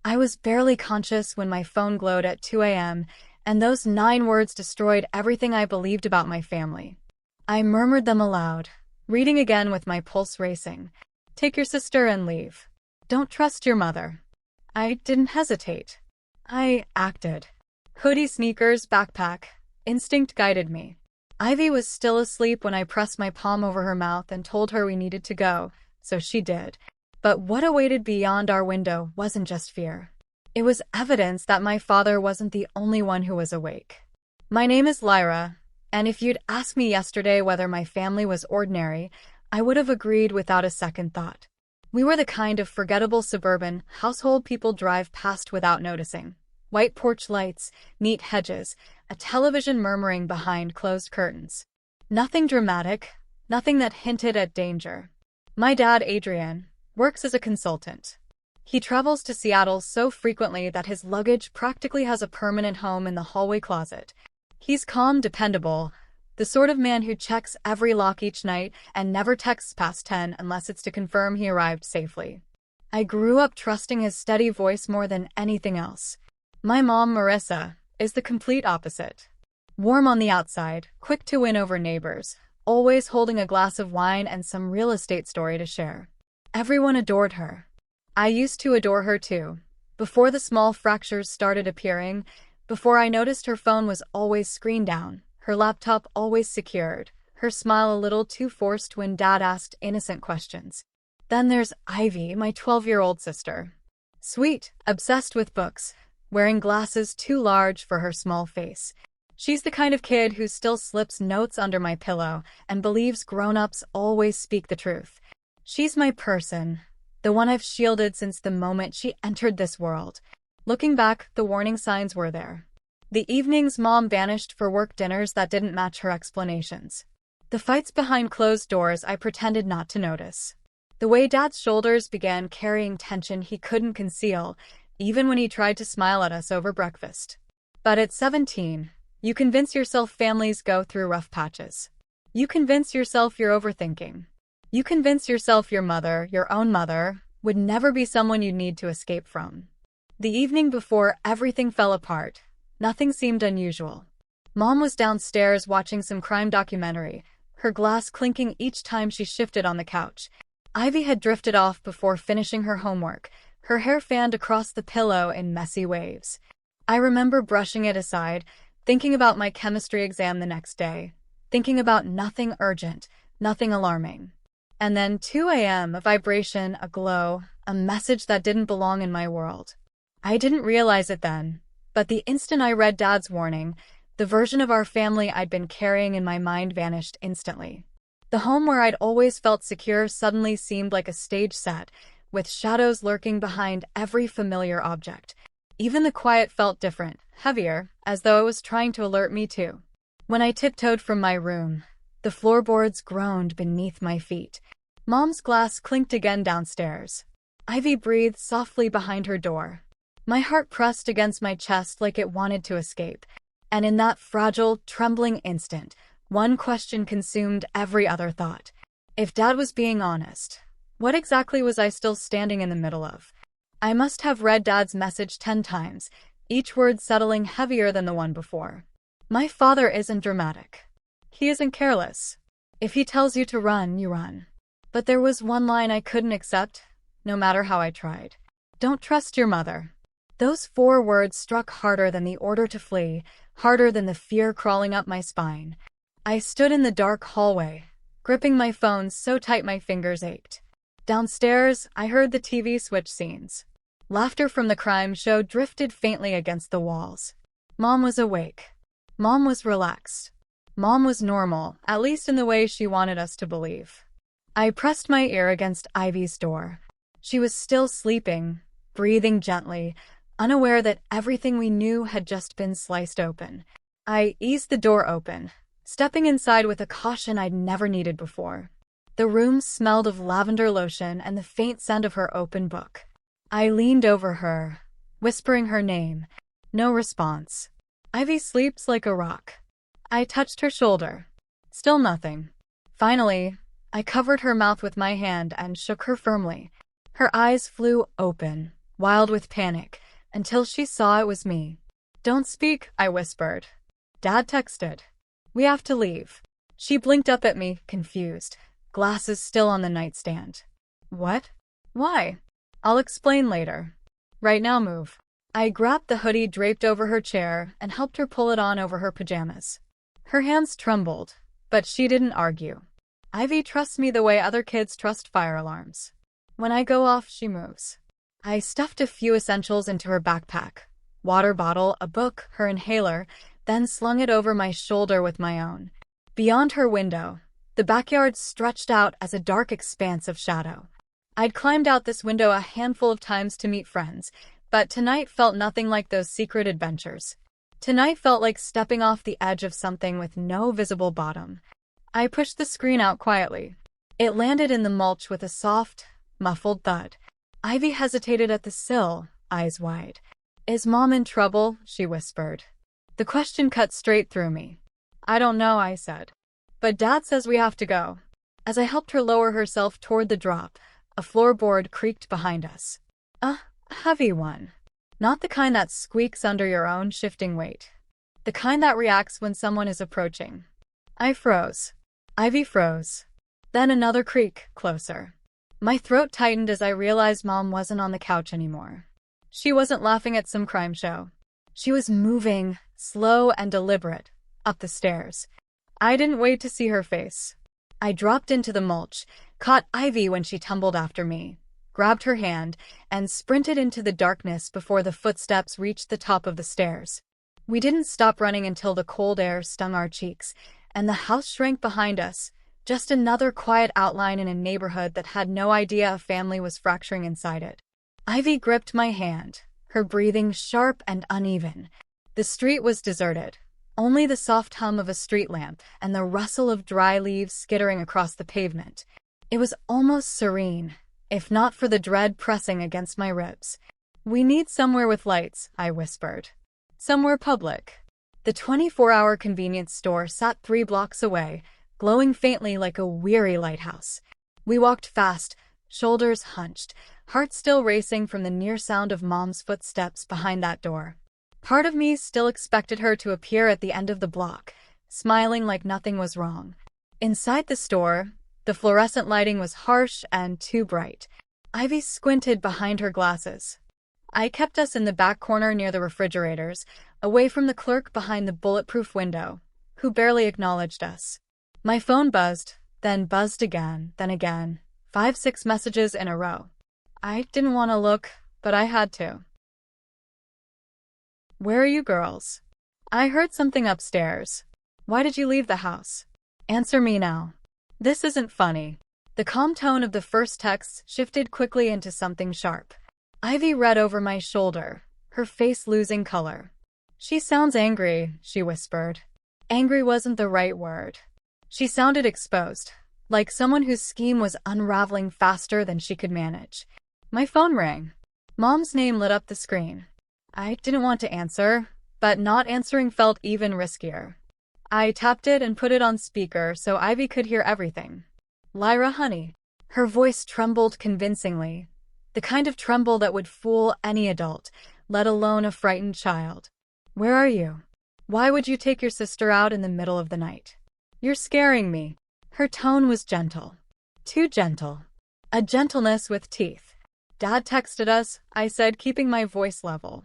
I was barely conscious when my phone glowed at 2 a.m., and those 9 words destroyed everything I believed about my family. I murmured them aloud, reading again with my pulse racing. Take your sister and leave. Don't trust your mother. I didn't hesitate. I acted. Hoodie, sneakers, backpack. Instinct guided me. Ivy was still asleep when I pressed my palm over her mouth and told her we needed to go, so she did. But what awaited beyond our window wasn't just fear. It was evidence that my father wasn't the only one who was awake. My name is Lyra, and if you'd asked me yesterday whether my family was ordinary, I would have agreed without a second thought. We were the kind of forgettable suburban household people drive past without noticing. White porch lights, neat hedges, a television murmuring behind closed curtains. Nothing dramatic, nothing that hinted at danger. My dad, Adrian, works as a consultant. He travels to Seattle so frequently that his luggage practically has a permanent home in the hallway closet. He's calm, dependable, the sort of man who checks every lock each night and never texts past 10 unless it's to confirm he arrived safely. I grew up trusting his steady voice more than anything else. My mom, Marissa, is the complete opposite. Warm on the outside, quick to win over neighbors, always holding a glass of wine and some real estate story to share. Everyone adored her. I used to adore her too. Before the small fractures started appearing, before I noticed her phone was always screen down, her laptop always secured, her smile a little too forced when Dad asked innocent questions. Then there's Ivy, my 12-year-old sister. Sweet, obsessed with books, wearing glasses too large for her small face. She's the kind of kid who still slips notes under my pillow and believes grown-ups always speak the truth. She's my person, the one I've shielded since the moment she entered this world. Looking back, the warning signs were there. The evenings Mom vanished for work dinners that didn't match her explanations. The fights behind closed doors I pretended not to notice. The way Dad's shoulders began carrying tension he couldn't conceal, even when he tried to smile at us over breakfast. But at 17, you convince yourself families go through rough patches. You convince yourself you're overthinking. You convince yourself your mother, your own mother, would never be someone you'd need to escape from. The evening before everything fell apart, nothing seemed unusual. Mom was downstairs watching some crime documentary, her glass clinking each time she shifted on the couch. Ivy had drifted off before finishing her homework, her hair fanned across the pillow in messy waves. I remember brushing it aside, thinking about my chemistry exam the next day, thinking about nothing urgent, nothing alarming. And then 2 a.m., a vibration, a glow, a message that didn't belong in my world. I didn't realize it then, but the instant I read Dad's warning, the version of our family I'd been carrying in my mind vanished instantly. The home where I'd always felt secure suddenly seemed like a stage set, with shadows lurking behind every familiar object. Even the quiet felt different, heavier, as though it was trying to alert me too. When I tiptoed from my room, the floorboards groaned beneath my feet. Mom's glass clinked again downstairs. Ivy breathed softly behind her door. My heart pressed against my chest like it wanted to escape. And in that fragile, trembling instant, one question consumed every other thought. If Dad was being honest, what exactly was I still standing in the middle of? I must have read Dad's message 10 times, each word settling heavier than the one before. My father isn't dramatic. He isn't careless. If he tells you to run, you run. But there was one line I couldn't accept, no matter how I tried. Don't trust your mother. Those 4 words struck harder than the order to flee, harder than the fear crawling up my spine. I stood in the dark hallway, gripping my phone so tight my fingers ached. Downstairs, I heard the TV switch scenes. Laughter from the crime show drifted faintly against the walls. Mom was awake. Mom was relaxed. Mom was normal, at least in the way she wanted us to believe. I pressed my ear against Ivy's door. She was still sleeping, breathing gently, unaware that everything we knew had just been sliced open. I eased the door open, stepping inside with a caution I'd never needed before. The room smelled of lavender lotion and the faint scent of her open book. I leaned over her, whispering her name. No response. Ivy sleeps like a rock. I touched her shoulder. Still nothing. Finally, I covered her mouth with my hand and shook her firmly. Her eyes flew open, wild with panic, until she saw it was me. "Don't speak," I whispered. Dad texted. "We have to leave." She blinked up at me, confused, glasses still on the nightstand. "What? Why?" "I'll explain later. Right now, move." I grabbed the hoodie draped over her chair and helped her pull it on over her pajamas. Her hands trembled, but she didn't argue. Ivy trusts me the way other kids trust fire alarms. When I go off, she moves. I stuffed a few essentials into her backpack. Water bottle, a book, her inhaler, then slung it over my shoulder with my own. Beyond her window, the backyard stretched out as a dark expanse of shadow. I'd climbed out this window a handful of times to meet friends, but tonight felt nothing like those secret adventures. Tonight felt like stepping off the edge of something with no visible bottom. I pushed the screen out quietly. It landed in the mulch with a soft, muffled thud. Ivy hesitated at the sill, eyes wide. "Is Mom in trouble?" she whispered. The question cut straight through me. "I don't know," I said. "But Dad says we have to go." As I helped her lower herself toward the drop, a floorboard creaked behind us. A heavy one. Not the kind that squeaks under your own shifting weight. The kind that reacts when someone is approaching. I froze. Ivy froze. Then another creak, closer. My throat tightened as I realized Mom wasn't on the couch anymore. She wasn't laughing at some crime show. She was moving, slow and deliberate, up the stairs. I didn't wait to see her face. I dropped into the mulch, caught Ivy when she tumbled after me, grabbed her hand, and sprinted into the darkness before the footsteps reached the top of the stairs. We didn't stop running until the cold air stung our cheeks, and the house shrank behind us, just another quiet outline in a neighborhood that had no idea a family was fracturing inside it. Ivy gripped my hand, her breathing sharp and uneven. The street was deserted. Only the soft hum of a street lamp and the rustle of dry leaves skittering across the pavement. It was almost serene, if not for the dread pressing against my ribs. "We need somewhere with lights," I whispered. "Somewhere public." The 24-hour convenience store sat 3 blocks away, glowing faintly like a weary lighthouse. We walked fast, shoulders hunched, hearts still racing from the near sound of Mom's footsteps behind that door. Part of me still expected her to appear at the end of the block, smiling like nothing was wrong. Inside the store, the fluorescent lighting was harsh and too bright. Ivy squinted behind her glasses. I kept us in the back corner near the refrigerators, away from the clerk behind the bulletproof window, who barely acknowledged us. My phone buzzed, then buzzed again, then again, 5-6 messages in a row. I didn't want to look, but I had to. "Where are you girls?" "I heard something upstairs." "Why did you leave the house?" "Answer me now." This isn't funny. The calm tone of the first text shifted quickly into something sharp. Ivy read over my shoulder, her face losing color. "She sounds angry," she whispered. Angry wasn't the right word. She sounded exposed, like someone whose scheme was unraveling faster than she could manage. My phone rang. Mom's name lit up the screen. I didn't want to answer, but not answering felt even riskier. I tapped it and put it on speaker so Ivy could hear everything. "Lyra, honey." Her voice trembled convincingly, the kind of tremble that would fool any adult, let alone a frightened child. "Where are you? Why would you take your sister out in the middle of the night? You're scaring me." Her tone was gentle. Too gentle. A gentleness with teeth. "Dad texted us," I said, keeping my voice level.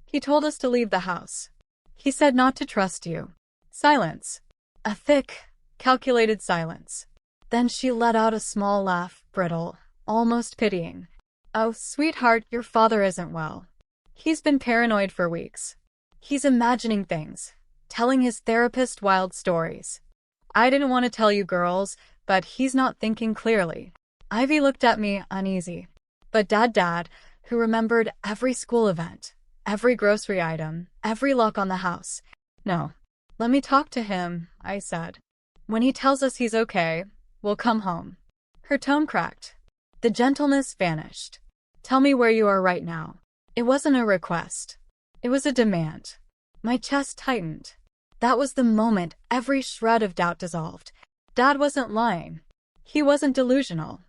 "He told us to leave the house. He said not to trust you." Silence. A thick, calculated silence. Then she let out a small laugh, brittle, almost pitying. "Oh, sweetheart, your father isn't well. He's been paranoid for weeks. He's imagining things, telling his therapist wild stories. I didn't want to tell you girls, but he's not thinking clearly." Ivy looked at me, uneasy. But Dad, who remembered every school event, every grocery item, every lock on the house. "No. Let me talk to him," I said. "When he tells us he's okay, we'll come home." Her tone cracked. The gentleness vanished. "Tell me where you are right now." It wasn't a request. It was a demand. My chest tightened. That was the moment every shred of doubt dissolved. Dad wasn't lying. He wasn't delusional.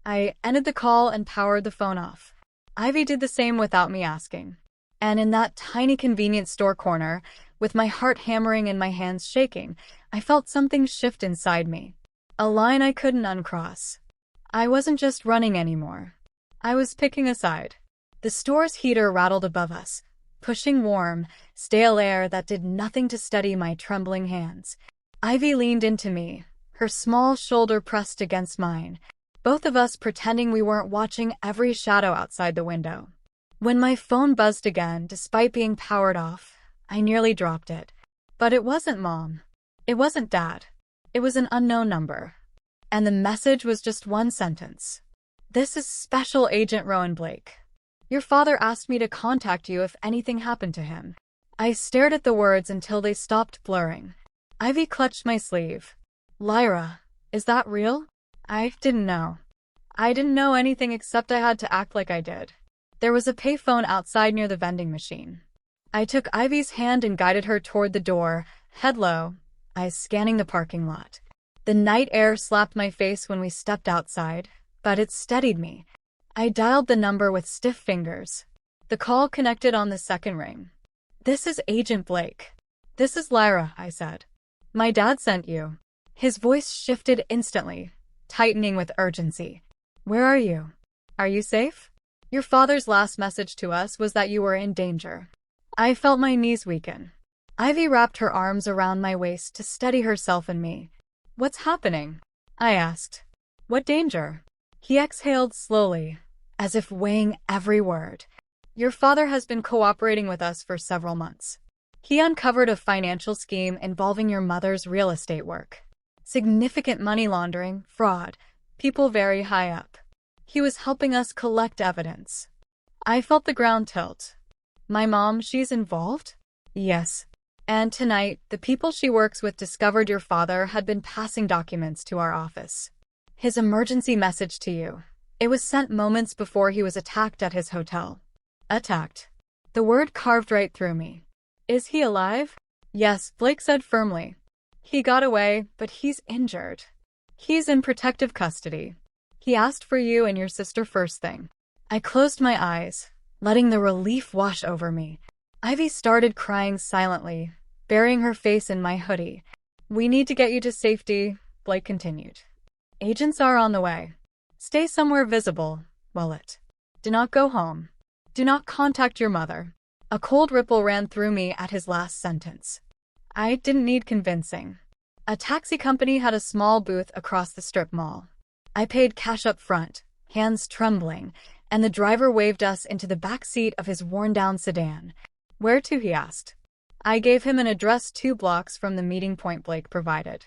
I ended the call and powered the phone off. Ivy did the same without me asking. And in that tiny convenience store corner, with my heart hammering and my hands shaking, I felt something shift inside me. A line I couldn't uncross. I wasn't just running anymore. I was picking a side. The store's heater rattled above us, pushing warm, stale air that did nothing to steady my trembling hands. Ivy leaned into me, her small shoulder pressed against mine, both of us pretending we weren't watching every shadow outside the window. When my phone buzzed again, despite being powered off, I nearly dropped it. But it wasn't Mom. It wasn't Dad. It was an unknown number. And the message was just one sentence. "This is Special Agent Rowan Blake. Your father asked me to contact you if anything happened to him." I stared at the words until they stopped blurring. Ivy clutched my sleeve. "Lyra, is that real?" I didn't know. I didn't know anything except I had to act like I did. There was a payphone outside near the vending machine. I took Ivy's hand and guided her toward the door, head low, eyes scanning the parking lot. The night air slapped my face when we stepped outside, but it steadied me. I dialed the number with stiff fingers. The call connected on the second ring. "This is Agent Blake." "This is Lyra," I said. "My dad sent you." His voice shifted instantly, tightening with urgency. "Where are you? Are you safe? Your father's last message to us was that you were in danger." I felt my knees weaken. Ivy wrapped her arms around my waist to steady herself and me. "What's happening?" I asked. "What danger?" He exhaled slowly, as if weighing every word. "Your father has been cooperating with us for several months. He uncovered a financial scheme involving your mother's real estate work. Significant money laundering, fraud, people very high up. He was helping us collect evidence." I felt the ground tilt. "My mom, she's involved?" "Yes. And tonight, the people she works with discovered your father had been passing documents to our office. His emergency message to you. It was sent moments before he was attacked at his hotel." "Attacked?" The word carved right through me. "Is he alive?" "Yes," Blake said firmly. "He got away, but he's injured. He's in protective custody. He asked for you and your sister first thing." I closed my eyes, letting the relief wash over me. Ivy started crying silently, burying her face in my hoodie. "We need to get you to safety," Blake continued. "Agents are on the way. Stay somewhere visible, Wallet. Do not go home. Do not contact your mother." A cold ripple ran through me at his last sentence. I didn't need convincing. A taxi company had a small booth across the strip mall. I paid cash up front, hands trembling, and the driver waved us into the back seat of his worn-down sedan. "Where to?" he asked. I gave him an address 2 blocks from the meeting point Blake provided.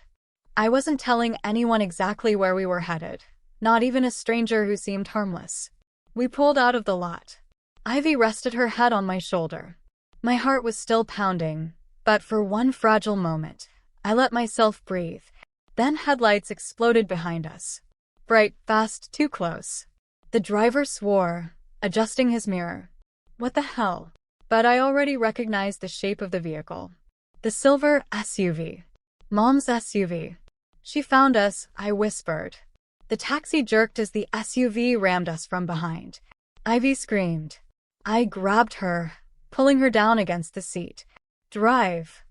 I wasn't telling anyone exactly where we were headed, not even a stranger who seemed harmless. We pulled out of the lot. Ivy rested her head on my shoulder. My heart was still pounding, but for one fragile moment, I let myself breathe. Then headlights exploded behind us. Bright, fast, too close. The driver swore, adjusting his mirror. What the hell? But I already recognized the shape of the vehicle. The silver SUV. Mom's SUV. "She found us," I whispered. The taxi jerked as the SUV rammed us from behind. Ivy screamed. I grabbed her, pulling her down against the seat. "Drive!"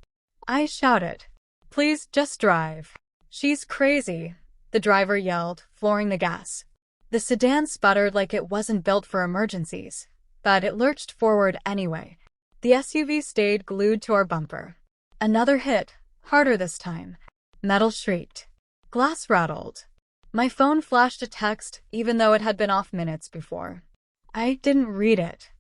I shouted. "Please, just drive." "She's crazy," the driver yelled, flooring the gas. The sedan sputtered like it wasn't built for emergencies, but it lurched forward anyway. The SUV stayed glued to our bumper. Another hit, harder this time. Metal shrieked. Glass rattled. My phone flashed a text, even though it had been off minutes before. I didn't read it.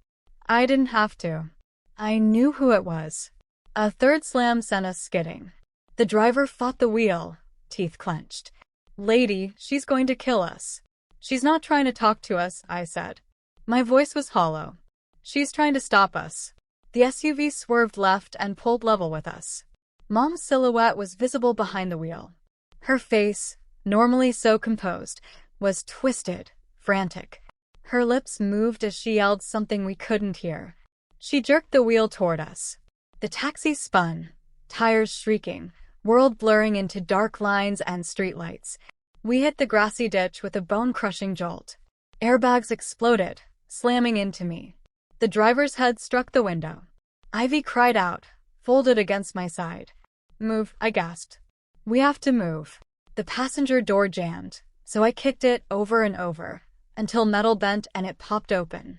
I didn't have to. I knew who it was. A third slam sent us skidding. The driver fought the wheel, teeth clenched. "Lady, she's going to kill us." "She's not trying to talk to us," I said. My voice was hollow. "She's trying to stop us." The SUV swerved left and pulled level with us. Mom's silhouette was visible behind the wheel. Her face, normally so composed, was twisted, frantic. Her lips moved as she yelled something we couldn't hear. She jerked the wheel toward us. The taxi spun, tires shrieking, world blurring into dark lines and streetlights. We hit the grassy ditch with a bone-crushing jolt. Airbags exploded, slamming into me. The driver's head struck the window. Ivy cried out, folded against my side. Move, I gasped. We have to move. The passenger door jammed, so I kicked it over and over, until metal bent and it popped open.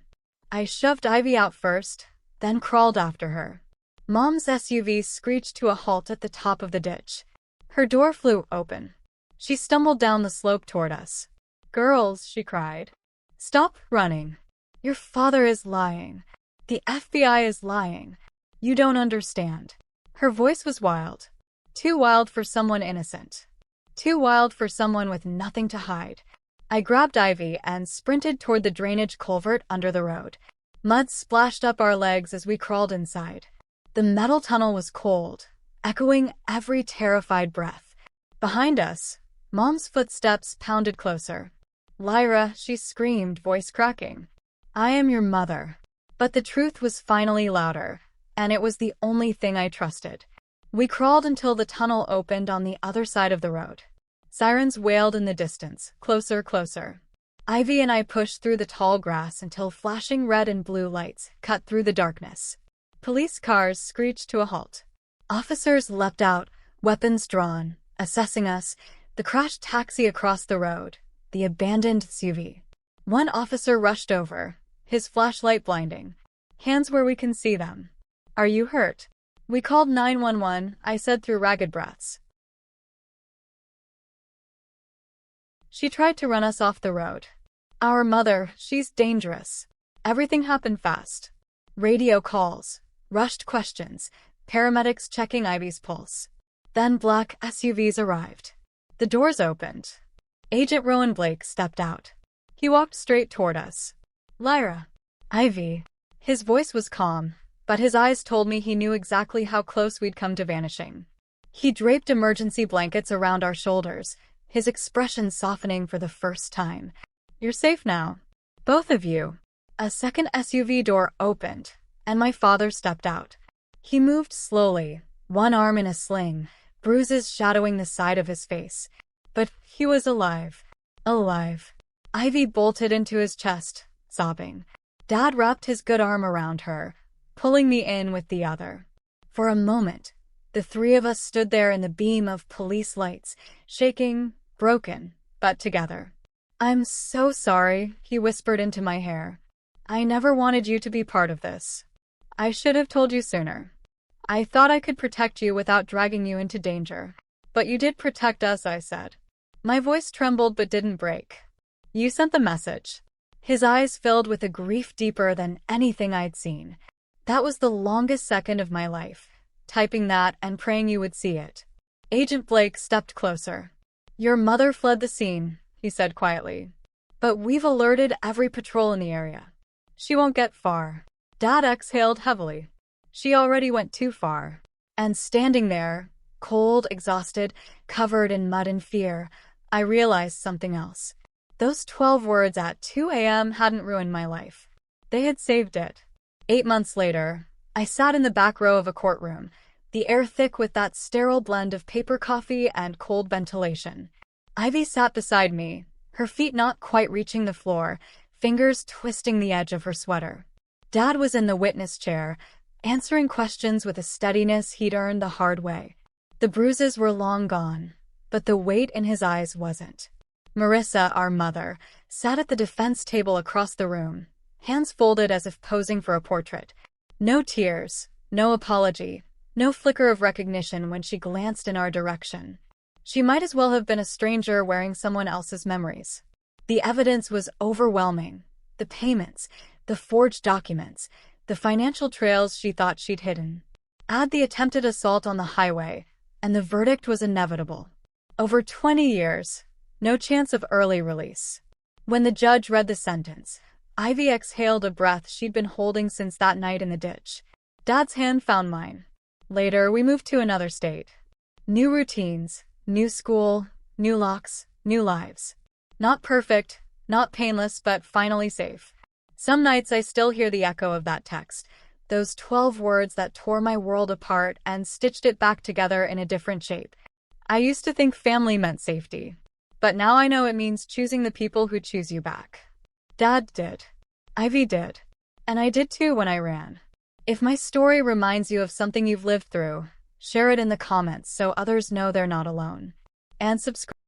I shoved Ivy out first, then crawled after her. Mom's SUV screeched to a halt at the top of the ditch. Her door flew open. She stumbled down the slope toward us. Girls, she cried. Stop running. Your father is lying. The FBI is lying. You don't understand. Her voice was wild. Too wild for someone innocent. Too wild for someone with nothing to hide. I grabbed Ivy and sprinted toward the drainage culvert under the road. Mud splashed up our legs as we crawled inside. The metal tunnel was cold, echoing every terrified breath. Behind us, Mom's footsteps pounded closer. Lyra, she screamed, voice cracking. I am your mother. But the truth was finally louder, and it was the only thing I trusted. We crawled until the tunnel opened on the other side of the road. Sirens wailed in the distance, closer, closer. Ivy and I pushed through the tall grass until flashing red and blue lights cut through the darkness. Police cars screeched to a halt. Officers leapt out, weapons drawn, assessing us, the crashed taxi across the road, the abandoned SUV. One officer rushed over, his flashlight blinding. Hands where we can see them. Are you hurt? We called 911, I said through ragged breaths. She tried to run us off the road. Our mother, she's dangerous. Everything happened fast. Radio calls, rushed questions, paramedics checking Ivy's pulse. Then black SUVs arrived. The doors opened. Agent Rowan Blake stepped out. He walked straight toward us. Lyra. Ivy. His voice was calm, but his eyes told me he knew exactly how close we'd come to vanishing. He draped emergency blankets around our shoulders, his expression softening for the first time. You're safe now. Both of you. A second SUV door opened, and my father stepped out. He moved slowly, one arm in a sling, bruises shadowing the side of his face. But he was alive. Alive. Ivy bolted into his chest, sobbing. Dad wrapped his good arm around her, pulling me in with the other. For a moment, the three of us stood there in the beam of police lights, shaking, broken, but together. I'm so sorry, he whispered into my hair. I never wanted you to be part of this. I should have told you sooner. I thought I could protect you without dragging you into danger. But you did protect us, I said. My voice trembled but didn't break. You sent the message. His eyes filled with a grief deeper than anything I'd seen. That was the longest second of my life, typing that and praying you would see it. Agent Blake stepped closer. Your mother fled the scene, he said quietly. But we've alerted every patrol in the area. She won't get far. Dad exhaled heavily. She already went too far. And standing there, cold, exhausted, covered in mud and fear, I realized something else. Those 12 words at 2 a.m. hadn't ruined my life. They had saved it. 8 months later, I sat in the back row of a courtroom, the air thick with that sterile blend of paper coffee and cold ventilation. Ivy sat beside me, her feet not quite reaching the floor, fingers twisting the edge of her sweater. Dad was in the witness chair, answering questions with a steadiness he'd earned the hard way. The bruises were long gone, but the weight in his eyes wasn't. Marissa, our mother, sat at the defense table across the room, hands folded as if posing for a portrait. No tears, no apology, no flicker of recognition when she glanced in our direction. She might as well have been a stranger wearing someone else's memories. The evidence was overwhelming. The payments, the forged documents, the financial trails she thought she'd hidden. Add the attempted assault on the highway, and the verdict was inevitable. Over 20 years, no chance of early release. When the judge read the sentence, Ivy exhaled a breath she'd been holding since that night in the ditch. Dad's hand found mine. Later, we moved to another state. New routines, new school, new locks, new lives. Not perfect, not painless, but finally safe. Some nights I still hear the echo of that text, those 12 words that tore my world apart and stitched it back together in a different shape. I used to think family meant safety, but now I know it means choosing the people who choose you back. Dad did. Ivy did. And I did too when I ran. If my story reminds you of something you've lived through, share it in the comments so others know they're not alone. And subscribe.